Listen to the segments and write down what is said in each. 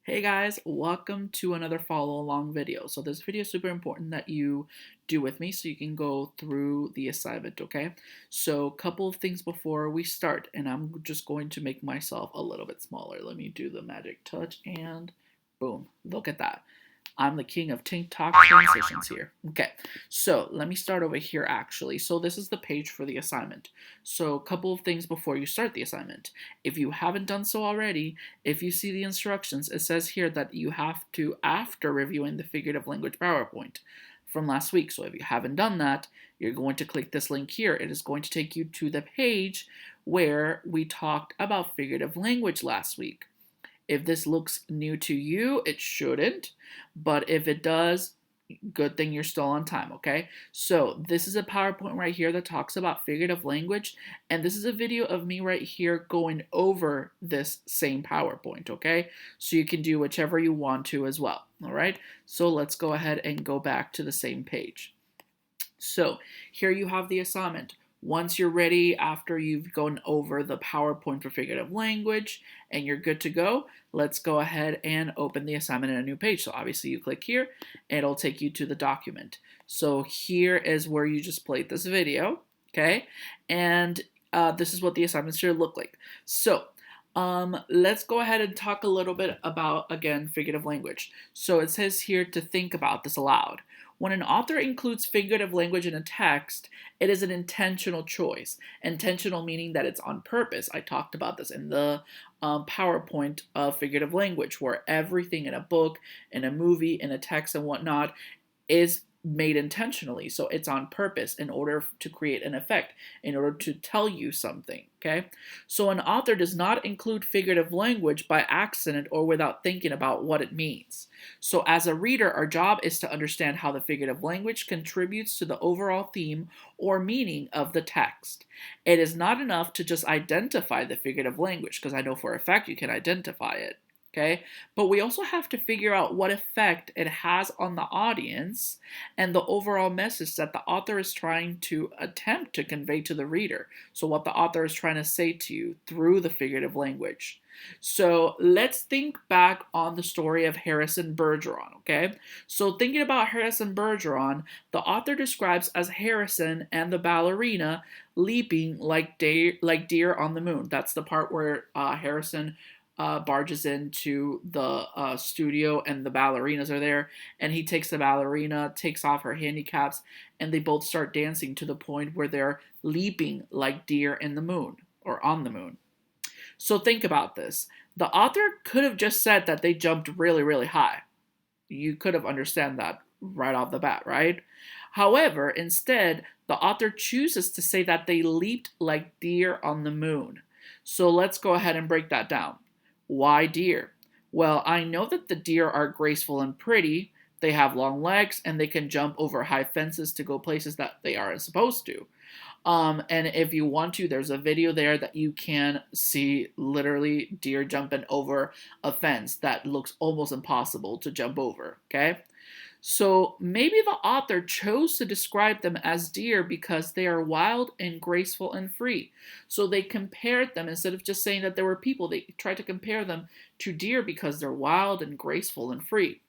Hey guys, welcome to another follow along video. So this video is super important that you do with me so you can go through the assignment, okay? So a couple of things before we start, and I'm just going to make myself a little bit smaller. Let me do the magic touch and boom, look at that. I'm the king of TikTok transitions here. Okay, so let me start over here actually. So this is the page for the assignment. So a couple of things before you start the assignment. If you haven't done so already, if you see the instructions, it says here that you have to, after reviewing the figurative language PowerPoint from last week. So if you haven't done that, you're going to click this link here. It is going to take you to the page where we talked about figurative language last week. If this looks new to you, it shouldn't, but if it does, good thing you're still on time, okay? So this is a PowerPoint right here that talks about figurative language, and this is a video of me right here going over this same PowerPoint, okay? So you can do whichever you want to as well, all right? So let's go ahead and go back to the same page. So here you have the assignment. Once you're ready, after you've gone over the PowerPoint for figurative language and you're good to go, let's go ahead and open the assignment in a new page. So obviously you click here, and it'll take you to the document. So here is where you just played this video, okay? And this is what the assignment should look like. So let's go ahead and talk a little bit about, again, figurative language. So it says here to think about this aloud. When an author includes figurative language in a text, it is an intentional choice. Intentional meaning that it's on purpose. I talked about this in the PowerPoint of figurative language, where everything in a book, in a movie, in a text, and whatnot is made intentionally. So it's on purpose in order to create an effect, in order to tell you something, okay? So an author does not include figurative language by accident or without thinking about what it means. So as a reader, our job is to understand how the figurative language contributes to the overall theme or meaning of the text. It is not enough to just identify the figurative language, because I know for a fact you can identify it. Okay, but we also have to figure out what effect it has on the audience and the overall message that the author is trying to attempt to convey to the reader. So what the author is trying to say to you through the figurative language. So let's think back on the story of Harrison Bergeron, okay? So thinking about Harrison Bergeron, the author describes as Harrison and the ballerina leaping like deer on the moon. That's the part where Harrison barges into the studio, and the ballerinas are there, and he takes the ballerina, takes off her handicaps, and they both start dancing to the point where they're leaping like deer in the moon, or on the moon. So think about this. The author could have just said that they jumped really, really high. You could have understood that right off the bat, right? However, instead, the author chooses to say that they leaped like deer on the moon. So let's go ahead and break that down. Why deer? Well, I know that the deer are graceful and pretty. They have long legs, and they can jump over high fences to go places that they aren't supposed to. And if you want to, there's a video there that you can see literally deer jumping over a fence that looks almost impossible to jump over, okay? So maybe the author chose to describe them as deer because they are wild and graceful and free. So they compared them, instead of just saying that there were people, they tried to compare them to deer because they're wild and graceful and free.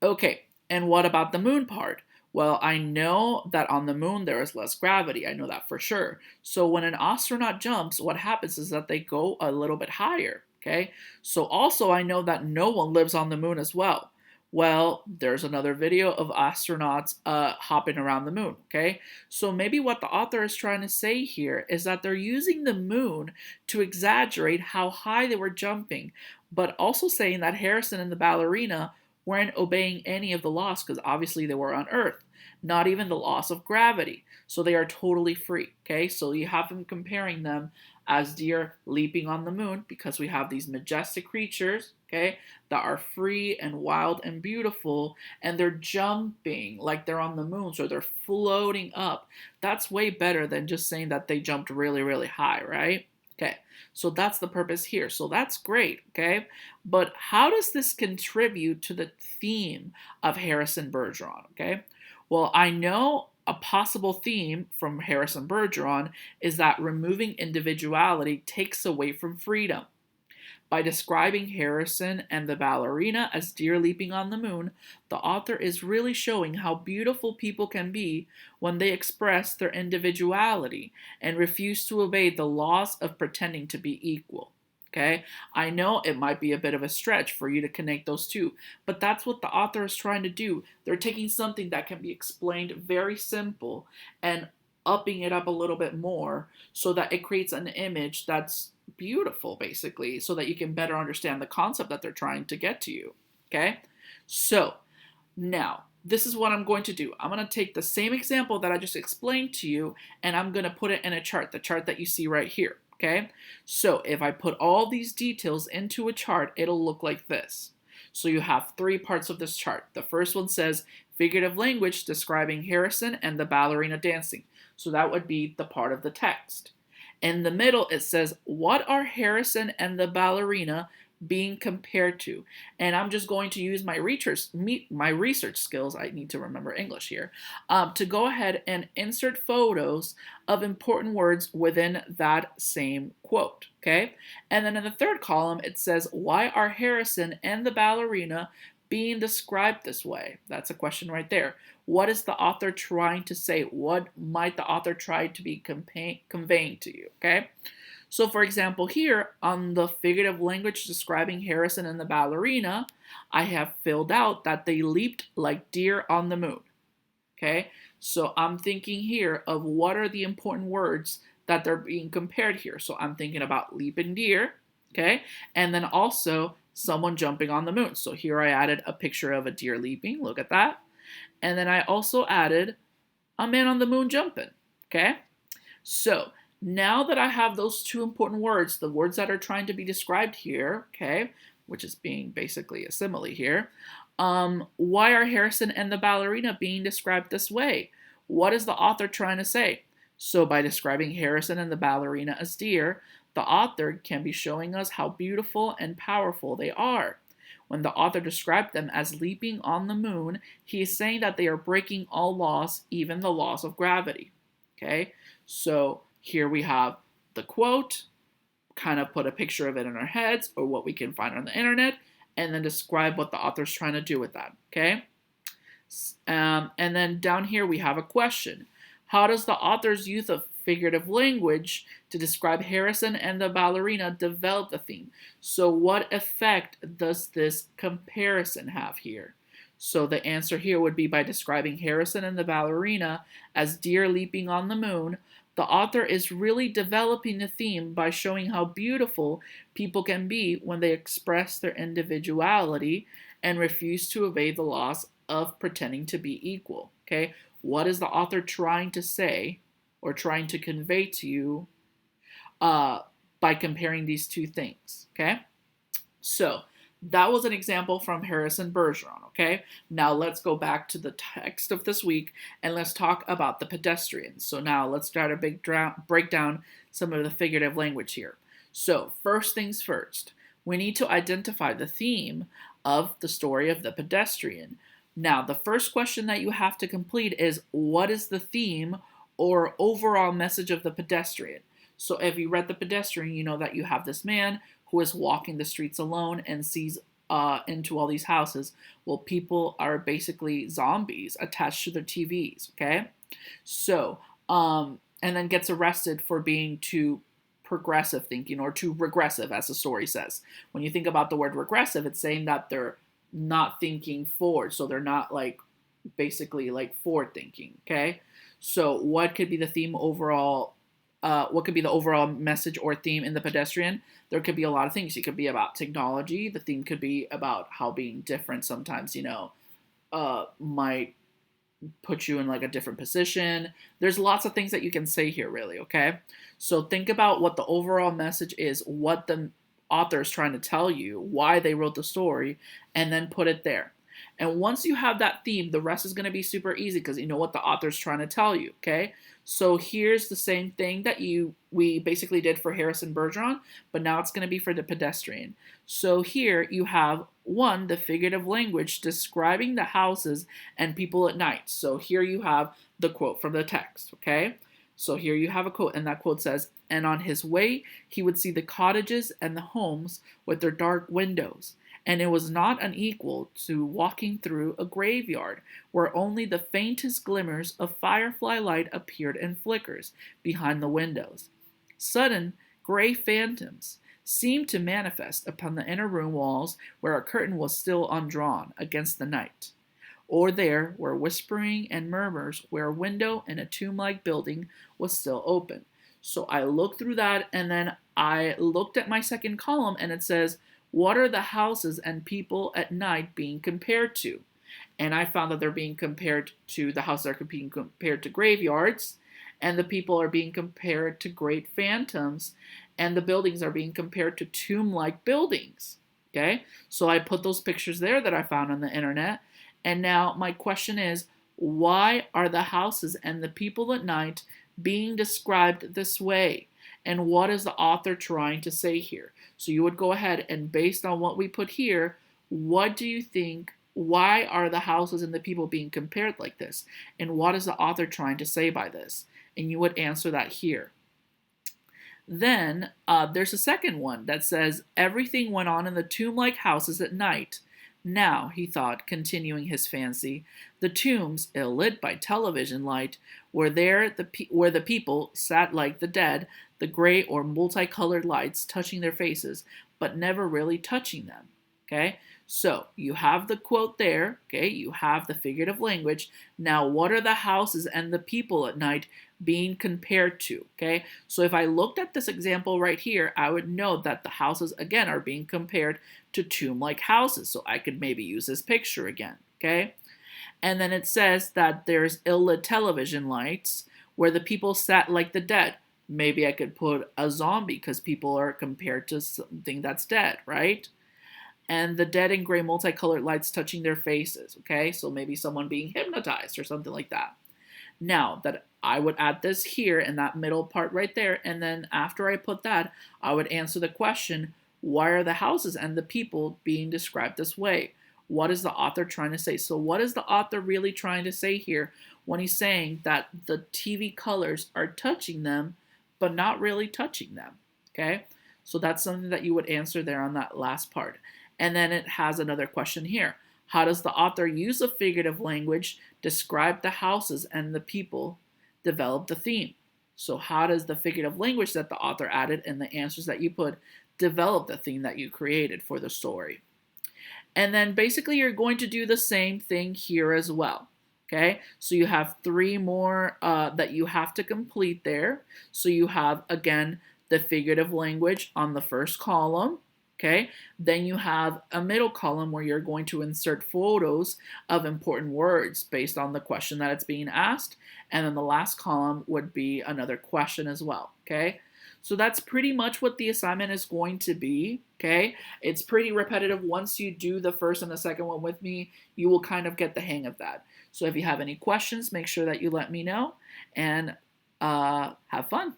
Okay, and what about the moon part? Well, I know that on the moon there is less gravity. I know that for sure. So when an astronaut jumps, what happens is that they go a little bit higher, okay? So also I know that no one lives on the moon as well. Well, there's another video of astronauts hopping around the moon, okay? So maybe what the author is trying to say here is that they're using the moon to exaggerate how high they were jumping, but also saying that Harrison and the ballerina weren't obeying any of the laws, because obviously they were on Earth, not even the laws of gravity. So they are totally free, okay? So you have them comparing them as deer leaping on the moon, because we have these majestic creatures, okay, that are free and wild and beautiful, and they're jumping like they're on the moon, so they're floating up. That's way better than just saying that they jumped really, really high, right? Okay, so that's the purpose here. So that's great, okay? But how does this contribute to the theme of Harrison Bergeron, okay? Well, I know a possible theme from Harrison Bergeron is that removing individuality takes away from freedom. By describing Harrison and the ballerina as deer leaping on the moon, the author is really showing how beautiful people can be when they express their individuality and refuse to obey the laws of pretending to be equal. Okay, I know it might be a bit of a stretch for you to connect those two, but that's what the author is trying to do. They're taking something that can be explained very simple and upping it up a little bit more so that it creates an image that's beautiful, basically, so that you can better understand the concept that they're trying to get to you. Okay, so now this is what I'm going to do. I'm going to take the same example that I just explained to you and I'm going to put it in a chart, the chart that you see right here. Okay, so if I put all these details into a chart, it'll look like this. So you have three parts of this chart. The first one says figurative language describing Harrison and the ballerina dancing. So that would be the part of the text. In the middle, it says, what are Harrison and the ballerina being compared to? And I'm just going to use my research skills, I need to remember English here, to go ahead and insert photos of important words within that same quote, okay? And then in the third column, it says, why are Harrison and the ballerina being described this way? That's a question right there. What is the author trying to say? What might the author try to be conveying to you, okay? So for example, here on the figurative language describing Harrison and the ballerina, I have filled out that they leaped like deer on the moon, okay? So I'm thinking here of what are the important words that they're being compared here. So I'm thinking about leaping deer, okay? And then also someone jumping on the moon. So here I added a picture of a deer leaping, look at that. And then I also added a man on the moon jumping, okay? So now that I have those two important words, the words that are trying to be described here, okay, which is being basically a simile here, why are Harrison and the ballerina being described this way? What is the author trying to say? So by describing Harrison and the ballerina as deer, the author can be showing us how beautiful and powerful they are. When the author described them as leaping on the moon, he is saying that they are breaking all laws, even the laws of gravity. Okay, so here we have the quote, kind of put a picture of it in our heads or what we can find on the internet, and then describe what the author's trying to do with that. Okay, and then down here we have a question. How does the author's use of figurative language to describe Harrison and the ballerina develop the theme? So what effect does this comparison have here? So the answer here would be by describing Harrison and the ballerina as deer leaping on the moon, the author is really developing the theme by showing how beautiful people can be when they express their individuality and refuse to obey the laws of pretending to be equal. Okay, what is the author trying to say or trying to convey to you by comparing these two things? Okay, so that was an example from Harrison Bergeron, okay? Now let's go back to the text of this week and let's talk about the pedestrian. So now let's try to break down some of the figurative language here. So first things first, we need to identify the theme of the story of the pedestrian. Now the first question that you have to complete is, what is the theme or overall message of the pedestrian? So if you read the pedestrian, you know that you have this man who is walking the streets alone and sees into all these houses. Well, people are basically zombies attached to their TVs, okay? So, and then gets arrested for being too progressive thinking or too regressive, as the story says. When you think about the word regressive, it's saying that they're not thinking forward. So they're not like basically like forward thinking, okay? So what could be the theme overall? What could be the overall message or theme in the pedestrian? There could be a lot of things. It could be about technology. The theme could be about how being different sometimes, might put you in like a different position. There's lots of things that you can say here, really, okay? So think about what the overall message is, what the author is trying to tell you, why they wrote the story, and then put it there. And once you have that theme, the rest is going to be super easy because you know what the author's trying to tell you, okay? So here's the same thing that we basically did for Harrison Bergeron, but now it's going to be for the pedestrian. So here you have one, the figurative language describing the houses and people at night. So here you have the quote from the text, okay? So here you have a quote, and that quote says, and on his way he would see the cottages and the homes with their dark windows, and it was not unequal to walking through a graveyard where only the faintest glimmers of firefly light appeared in flickers behind the windows. Sudden gray phantoms seemed to manifest upon the inner room walls where a curtain was still undrawn against the night, or there were whispering and murmurs where a window in a tomb-like building was still open. So I looked through that, and then I looked at my second column, and it says, what are the houses and people at night being compared to? And I found that they're being compared to the houses are being compared to graveyards, and the people are being compared to great phantoms, and the buildings are being compared to tomb-like buildings. Okay, so I put those pictures there that I found on the internet, and now my question is, why are the houses and the people at night being described this way? And what is the author trying to say here? So you would go ahead and, based on what we put here, what do you think? Why are the houses and the people being compared like this? And what is the author trying to say by this? And you would answer that here. Then there's a second one that says, everything went on in the tomb-like houses at night. Now, he thought, continuing his fancy, the tombs, ill-lit by television light, where the people sat like the dead, the gray or multicolored lights touching their faces, but never really touching them. Okay, so you have the quote there. Okay, you have the figurative language. Now, what are the houses and the people at night being compared to? Okay, so if I looked at this example right here, I would know that the houses again are being compared to tomb-like houses. So I could maybe use this picture again. Okay, and then it says that there's ill-lit television lights where the people sat like the dead. Maybe I could put a zombie because people are compared to something that's dead, right? And the dead and gray multicolored lights touching their faces, okay? So maybe someone being hypnotized or something like that. Now, that I would add this here in that middle part right there, and then after I put that, I would answer the question, why are the houses and the people being described this way? What is the author trying to say? So what is the author really trying to say here when he's saying that the TV colors are touching them, but not really touching them, okay? So that's something that you would answer there on that last part. And then it has another question here. How does the author use a figurative language, describe the houses and the people, develop the theme? So how does the figurative language that the author added and the answers that you put develop the theme that you created for the story? And then basically you're going to do the same thing here as well. Okay, so you have 3 more that you have to complete there. So you have, again, the figurative language on the first column. Okay, then you have a middle column where you're going to insert photos of important words based on the question that it's being asked. And then the last column would be another question as well. Okay, so that's pretty much what the assignment is going to be. Okay, it's pretty repetitive. Once you do the first and the second one with me, you will kind of get the hang of that. So if you have any questions, make sure that you let me know, and have fun.